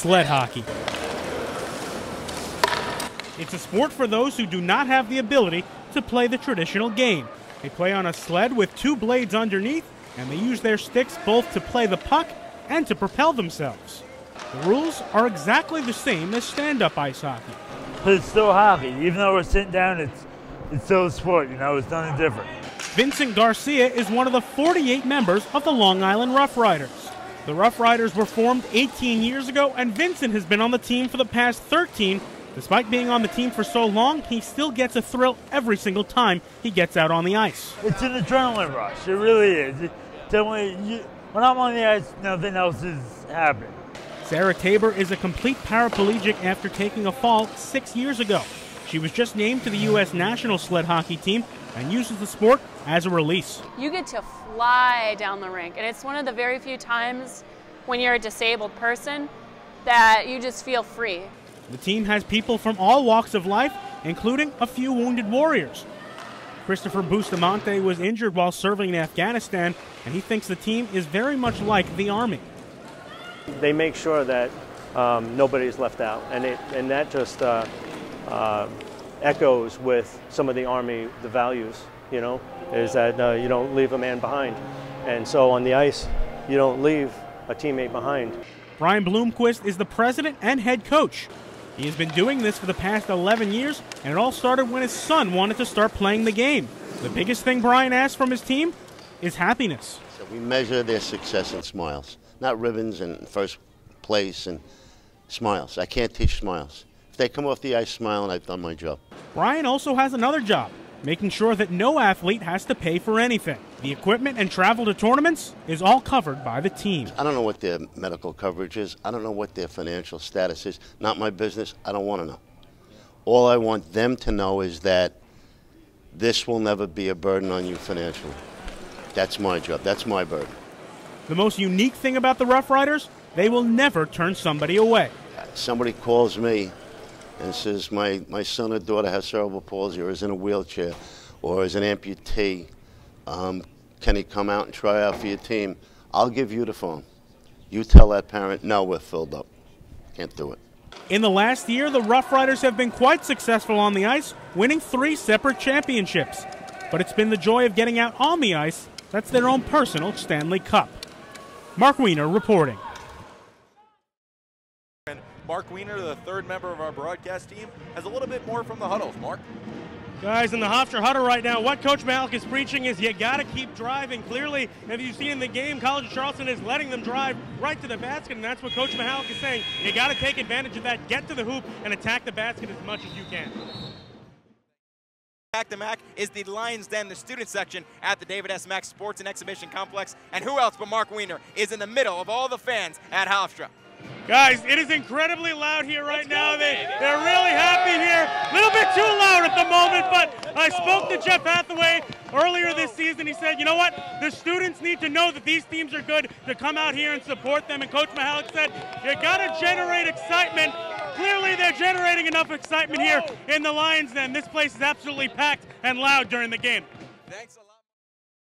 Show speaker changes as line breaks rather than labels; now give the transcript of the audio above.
sled hockey. It's a sport for those who do not have the ability to play the traditional game. They play on a sled with two blades underneath, and they use their sticks both to play the puck and to propel themselves. The rules are exactly the same as stand-up ice hockey.
But it's still hockey. Even though we're sitting down, it's still a sport, you know, it's nothing different.
Vincent Garcia is one of the 48 members of the Long Island Rough Riders. The Rough Riders were formed 18 years ago, and Vincent has been on the team for the past 13. Despite being on the team for so long, he still gets a thrill every single time he gets out on the ice.
It's an adrenaline rush. It really is. When I'm on the ice, nothing else is happening.
Sarah Tabor is a complete paraplegic after taking a fall 6 years ago. She was just named to the U.S. national sled hockey team and uses the sport as a release.
You get to fly down the rink, and it's one of the very few times when you're a disabled person that you just feel free.
The team has people from all walks of life, including a few wounded warriors. Christopher Bustamante was injured while serving in Afghanistan, and he thinks the team is very much like the Army.
They make sure that nobody's left out, and that just echoes with some of the Army, the values, you know, is that you don't leave a man behind. And so on the ice, you don't leave a teammate behind.
Brian Bloomquist is the president and head coach. He has been doing this for the past 11 years, and it all started when his son wanted to start playing the game. The biggest thing Brian asks from his team is happiness.
So we measure their success in smiles, not ribbons and first place and smiles. I can't teach smiles. If they come off the ice smiling, I've done my job.
Brian also has another job, making sure that no athlete has to pay for anything. The equipment and travel to tournaments is all covered by the team.
I don't know what their medical coverage is. I don't know what their financial status is. Not my business. I don't want to know. All I want them to know is that this will never be a burden on you financially. That's my job. That's my burden.
The most unique thing about the Rough Riders, they will never turn somebody away.
Somebody calls me and says, my son or daughter has cerebral palsy or is in a wheelchair or is an amputee. Can he come out and try out for your team? I'll give you the phone. You tell that parent, no, we're filled up. Can't do it.
In the last year, the Rough Riders have been quite successful on the ice, winning 3 separate championships. But it's been the joy of getting out on the ice that's their own personal Stanley Cup. Mark Weiner reporting.
And Mark Weiner, the third member of our broadcast team, has a little bit more from the huddles. Mark?
Guys, in the Hofstra huddle right now, what Coach Malik is preaching is you got to keep driving. Clearly, as you've seen in the game, College of Charleston is letting them drive right to the basket, and that's what Coach Malik is saying. You got to take advantage of that, get to the hoop, and attack the basket as much as you can.
Back to Mac is the Lions Den, the student section at the David S. Mack Sports and Exhibition Complex. And who else but Mark Weiner is in the middle of all the fans at Hofstra.
Guys, it is incredibly loud here right now. They're really happy here. A little bit too loud at the moment, but I spoke to Jeff Hathaway earlier this season. He said, you know what? The students need to know that these teams are good to come out here and support them. And Coach Malik said, you got to generate excitement. Clearly, they're generating enough excitement here in the Lions Den. This place is absolutely packed and loud during the game.
Thanks a lot.